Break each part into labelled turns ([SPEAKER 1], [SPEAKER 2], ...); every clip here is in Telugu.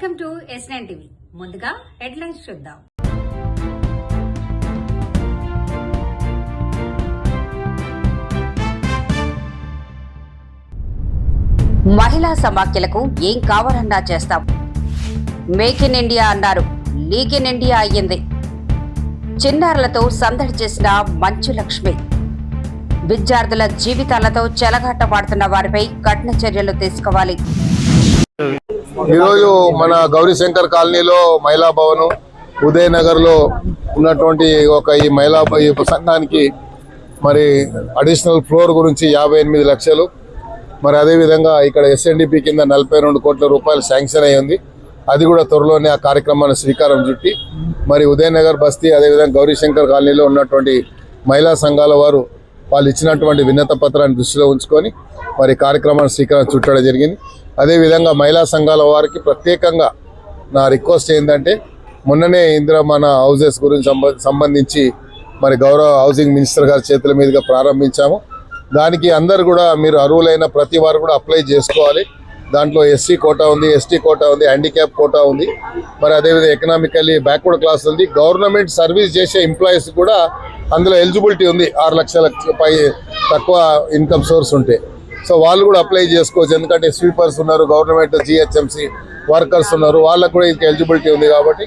[SPEAKER 1] Welcome to S9 TV. ముందుగా హెడ్లైన్స్ చూద్దాం.
[SPEAKER 2] మహిళా సమాఖ్యలకు ఏం కావాలన్నా చేస్తాం. మేక్ ఇన్ ఇండియా అన్నారు, లీగ్ ఇన్ ఇండియా అయ్యింది. చిన్నారులతో సందడి చేసిన మంచు లక్ష్మి. విద్యార్థుల జీవితాలతో చెలగాటమాడుతున్న వారిపై కఠిన చర్యలు తీసుకోవాలి.
[SPEAKER 3] ఈరోజు మన గౌరీశంకర్ కాలనీలో మహిళా భవన్, ఉదయనగర్ లో ఉన్నటువంటి ఈ మహిళా సంఘానికి మరి అడిషనల్ ఫ్లోర్ గురించి 58 లక్షలు, మరి అదేవిధంగా ఇక్కడ SNDP కింద 42 కోట్ల రూపాయలు శాంక్షన్ అయ్యి ఉంది. అది కూడా త్వరలోనే ఆ కార్యక్రమాన్ని శ్రీకారం చుట్టి మరి ఉదయనగర్ బస్తీ అదేవిధంగా గౌరీశంకర్ కాలనీలో ఉన్నటువంటి మహిళా సంఘాల వారు వాళ్ళు ఇచ్చినటువంటి వినత పత్రాన్ని దృష్టిలో ఉంచుకొని మరి కార్యక్రమాన్ని శ్రీకారం చుట్టడం జరిగింది. అదేవిధంగా మహిళా సంఘాల వారికి ప్రత్యేకంగా నా రిక్వెస్ట్ ఏంటంటే, మొన్ననే ఇందిరమ్మ హౌజెస్ గురించి సంబంధించి మరి గౌరవ హౌసింగ్ మినిస్టర్ గారి చేతుల మీదుగా ప్రారంభించాము. దానికి అందరు కూడా మీరు అర్హులైన ప్రతి వారు కూడా అప్లై చేసుకోవాలి. దాంట్లో SC కోటా ఉంది, ST కోటా ఉంది, హ్యాండిక్యాప్ కోటా ఉంది, మరి అదేవిధంగా ఎకనామికల్లీ బ్యాక్వర్డ్ క్లాస్ ఉంది. గవర్నమెంట్ సర్వీస్ చేసే ఎంప్లాయీస్ కూడా అందులో ఎలిజిబిలిటీ ఉంది. 6 లక్షల పై తక్కువ ఇన్కమ్ సోర్స్ ఉంటే సో వాళ్ళు కూడా అప్లై చేసుకోవచ్చు. ఎందుకంటే స్వీపర్స్ ఉన్నారు, గవర్నమెంట్ GHMC వర్కర్స్ ఉన్నారు, వాళ్ళకు కూడా ఇంకా ఎలిజిబిలిటీ ఉంది. కాబట్టి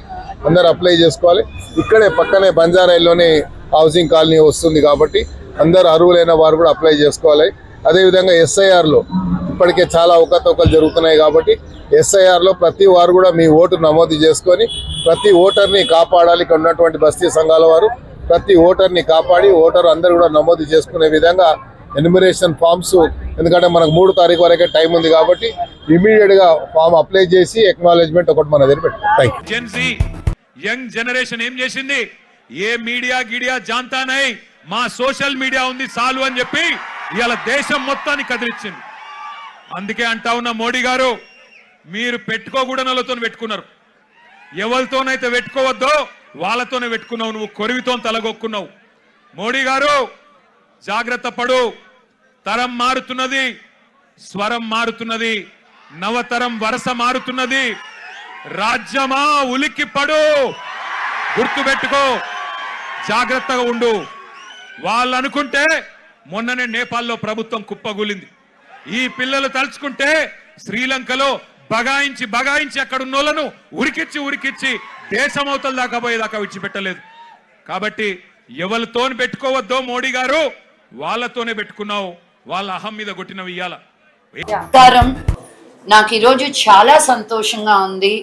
[SPEAKER 3] అందరు అప్లై చేసుకోవాలి. ఇక్కడే పక్కనే బంజారాయిల్లోనే హౌసింగ్ కాలనీ వస్తుంది కాబట్టి అందరు అర్హులైన వారు కూడా అప్లై చేసుకోవాలి. అదేవిధంగా SIRలో ఇప్పటికే చాలా అవకతవకలు జరుగుతున్నాయి కాబట్టి SIRలో ప్రతి వారు కూడా మీ ఓటు నమోదు చేసుకొని ప్రతి ఓటర్ని కాపాడాలి. ఇక్కడ ఉన్నటువంటి బస్తీ సంఘాల వారు ప్రతి ఓటర్ని కాపాడి ఓటర్ అందరు కూడా నమోదు చేసుకునే విధంగా ఎన్యుమరేషన్ ఫామ్స్, ఎందుకంటే మనకు 3 తారీఖు వరకే టైం ఉంది కాబట్టి ఇమీడియట్ గా ఫామ్ అప్లై చేసి ఎక్నాలెడ్జ్మెంట్ ఒకటి మన దగ్గర పెట్టాం. Thank you.
[SPEAKER 4] యంగ్ జనరేషన్ ఏం చేసింది? ఏ మీడియా గిడియా జాంతా నై, మా సోషల్ మీడియా ఉంది చాలు అని చెప్పి ఇవాళ దేశం మొత్తాన్ని కదిలిచ్చింది. అందుకే అంటా ఉన్న మోడీ గారు, మీరు పెట్టుకోకూడనలతో పెట్టుకున్నారు. ఎవరితోనైతే పెట్టుకోవద్దో వాళ్ళతోనే పెట్టుకున్నావు. నువ్వు కొరివితో తలగొక్కున్నావు. మోడీ గారు జాగ్రత్త పడు. తరం మారుతున్నది, స్వరం మారుతున్నది, నవతరం వరస మారుతున్నది. రాజ్యమా ఉలిక్కి పడు, గుర్తుపెట్టుకో, జాగ్రత్తగా ఉండు. వాళ్ళు అనుకుంటే మొన్ననే నేపాల్లో ప్రభుత్వం కుప్పగూలింది. ఈ పిల్లలు తలుచుకుంటే శ్రీలంకలో బగాయించి అక్కడ ఉన్నోళ్లను ఉరికిచ్చి దేశమవతల దాకా పోయేదాకా విడిచిపెట్టలేదు. కాబట్టి ఎవరితో పెట్టుకోవద్దో మోడీ గారు, వాళ్ళతోనే పెట్టుకున్నావు. వాళ్ళ అహం మీద కొట్టినవి ఇయ్యాల.
[SPEAKER 5] నాకు ఈరోజు చాలా సంతోషంగా ఉంది.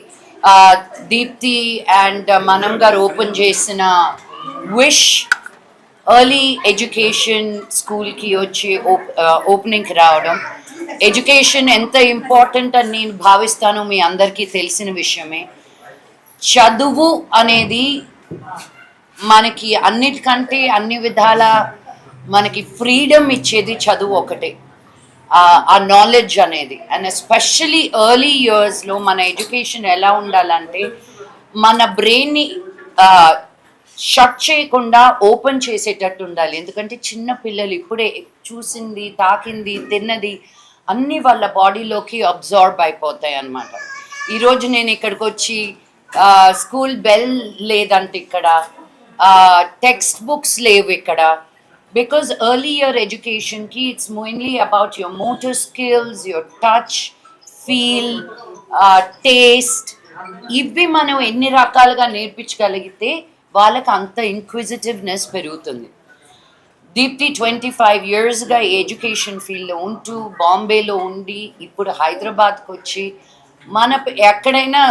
[SPEAKER 5] దీప్తి అండ్ మనం గారు ఓపెన్ చేసిన విష్ ఎర్లీ ఎడ్యుకేషన్ స్కూల్కి వచ్చి ఓపెనింగ్కి రావడం. ఎడ్యుకేషన్ ఎంత ఇంపార్టెంట్ అని నేను భావిస్తానో మీ అందరికీ తెలిసిన విషయమే. చదువు అనేది మనకి అన్నిటికంటే అన్ని విధాల మనకి ఫ్రీడమ్ ఇచ్చేది చదువు ఒకటే, ఆ నాలెడ్జ్ అనేది. అండ్ ఎస్పెషల్లీ ఎర్లీ ఇయర్స్లో మన ఎడ్యుకేషన్ ఎలా ఉండాలంటే మన బ్రెయిన్ని షట్ చేయకుండా ఓపెన్ చేసేటట్టు ఉండాలి. ఎందుకంటే చిన్న పిల్లలు ఇప్పుడే చూసింది, తాకింది, తిన్నది అన్నీ వాళ్ళ బాడీలోకి అబ్జార్బ్ అయిపోతాయి అన్నమాట. ఈరోజు నేను ఇక్కడికి వచ్చి స్కూల్ బెల్ లేదంటే ఇక్కడ టెక్స్ట్ బుక్స్ లేవు ఇక్కడ. బికాజ్ ఎర్లీ ఇయర్ ఎడ్యుకేషన్కి it's mainly about your motor skills, your touch, feel, taste. ఇవి మనం ఎన్ని రకాలుగా నేర్పించగలిగితే వాళ్ళకి అంత ఇంక్విజిటివ్నెస్ పెరుగుతుంది. దీప్తి 25 yearsగా ఎడ్యుకేషన్ ఫీల్డ్లో ఉంటూ బాంబేలో ఉండి ఇప్పుడు హైదరాబాద్కి వచ్చి ఎక్కడైనా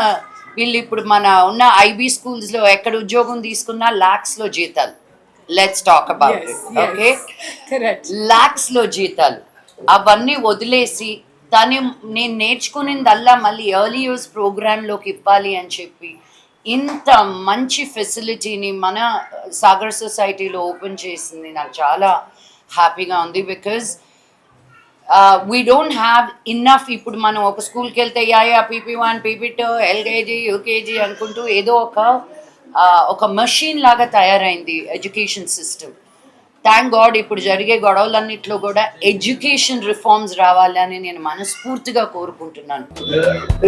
[SPEAKER 5] వీళ్ళు ఇప్పుడు మన ఉన్న IB స్కూల్స్లో ఎక్కడ ఉద్యోగం తీసుకున్నా lakhsలో జీతాలు. Let's talk about it. Okay, lakhsలో జీతాలు అవన్నీ వదిలేసి నేను నేర్చుకునేదల్లా మళ్ళీ ఎర్లీ ఇయర్స్ ప్రోగ్రాంలోకి ఇవ్వాలి అని చెప్పి ఇంత మంచి ఫెసిలిటీని మన సాగర్ సొసైటీలో ఓపెన్ చేసింది. నాకు చాలా హ్యాపీగా ఉంది. Because we don't have enough. ఇప్పుడు మనం ఒక స్కూల్కి వెళ్తే PP1, PP2, LKG, UKG అనుకుంటూ ఏదో ఒక మెషిన్ లాగా తయారైంది ఎడ్యుకేషన్ సిస్టమ్. థ్యాంక్ గాడ్ ఇప్పుడు జరిగే గొడవలన్నిట్లో కూడా ఎడ్యుకేషన్ రిఫార్మ్స్ రావాలని నేను మనస్ఫూర్తిగా కోరుకుంటున్నాను.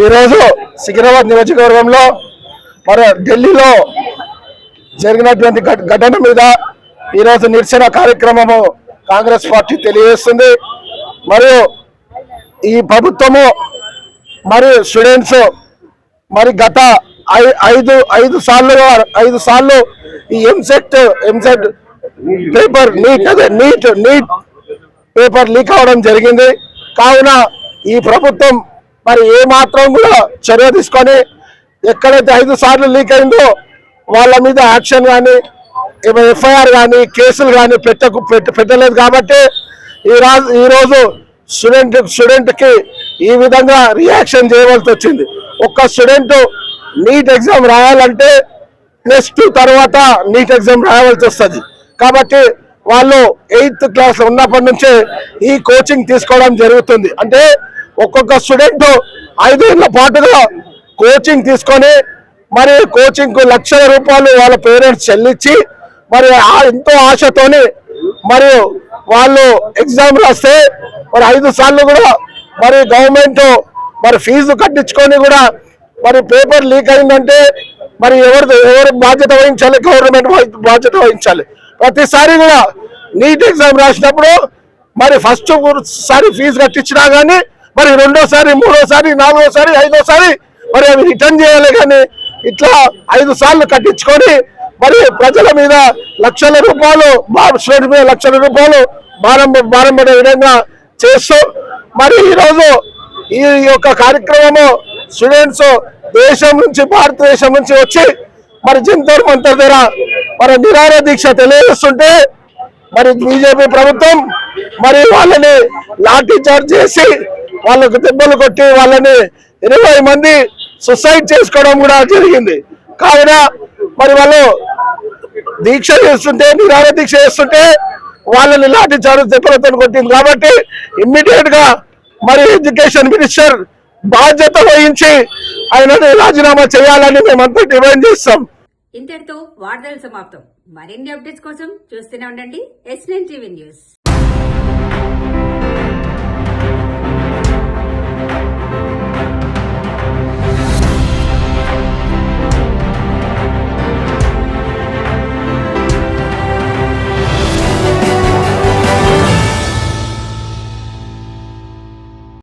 [SPEAKER 6] ఈరోజు సికింద్రాబాద్ నియోజకవర్గంలో మరి ఢిల్లీలో జరిగినటువంటి ఘటన మీద ఈరోజు నిరసన కార్యక్రమము కాంగ్రెస్ పార్టీ తెలియజేస్తుంది. మరియు ఈ ప్రభుత్వము మరియు స్టూడెంట్స్ మరి గత ఐదు సార్లు ఈ EAMCET paper neat paper leak అవడం జరిగింది. కావున ఈ ప్రభుత్వం మరి ఏ మాత్రం కూడా చర్య తీసుకొని ఎక్కడైతే 5 సార్లు లీక్ అయిందో వాళ్ళ మీద యాక్షన్ కానీ ఎఫ్ఐఆర్ కానీ కేసులు కానీ పెట్టలేదు. కాబట్టి ఈరోజు స్టూడెంట్కి ఈ విధంగా రియాక్షన్ చేయవలసి వచ్చింది. ఒక్క స్టూడెంట్ నీట్ ఎగ్జామ్ రాయాలంటే +2 తర్వాత నీట్ ఎగ్జామ్ రాయవలసి వస్తుంది. కాబట్టి వాళ్ళు 8th క్లాస్ ఉన్నప్పటి నుంచే ఈ కోచింగ్ తీసుకోవడం జరుగుతుంది. అంటే ఒక్కొక్క స్టూడెంట్ 5 ఏళ్ల పాటుగా కోచింగ్ తీసుకొని మరి కోచింగ్కు లక్షల రూపాయలు వాళ్ళ పేరెంట్స్ చెల్లించి మరి ఎంతో ఆశతోని మరియు వాళ్ళు ఎగ్జామ్ రాస్తే మరి 5 సార్లు కూడా మరి గవర్నమెంట్ మరి ఫీజు కట్టించుకొని కూడా మరి పేపర్ లీక్ అయిందంటే మరి ఎవరు బాధ్యత వహించాలి? గవర్నమెంట్ బాధ్యత వహించాలి. ప్రతిసారి కూడా నీట్ ఎగ్జామ్ రాసినప్పుడు మరి ఫస్ట్ సారి ఫీజు కట్టించినా కానీ మరి 2వ సారి 3వ సారి 4వ సారి 5వ సారి మరి అవి రిటర్న్ చేయాలి. కానీ ఇట్లా 5 సార్లు కట్టించుకొని మరి ప్రజల మీద లక్షల రూపాయలు స్టూడెంట్ మీద లక్షల రూపాయలు భారం పడే విధంగా చేస్తూ మరి ఈరోజు ఈ యొక్క కార్యక్రమము స్టూడెంట్స్ భారతదేశం నుంచి వచ్చి మరి జంతర్ మంతర్ దగ్గర మరి నిరాహార దీక్ష తెలియజేస్తుంటే మరి బీజేపీ ప్రభుత్వం మరి వాళ్ళని లాఠీ చార్జ్ చేసి వాళ్ళకు దెబ్బలు కొట్టి వాళ్ళని 20 మంది సూసైడ్ చేసుకోవడం కూడా జరిగింది. కావున మరి వాళ్ళు దీక్ష చేస్తుంటే నిరాహార దీక్ష చేస్తుంటే వాళ్ళని లాఠీ చార్జ్ దెబ్బలతో కొట్టింది. కాబట్టి ఇమ్మీడియట్ గా మరి ఎడ్యుకేషన్ మినిస్టర్ బాధ్యత వహించి ఆయనని రాజీనామా చేయాలని మేమంతా డిమాండ్ చేస్తాం.
[SPEAKER 1] ఇంతటితో వార్తలు సమాప్తం. మరిన్ని అప్డేట్స్ కోసం చూస్తూనే ఉండండి S9 టీవీ న్యూస్.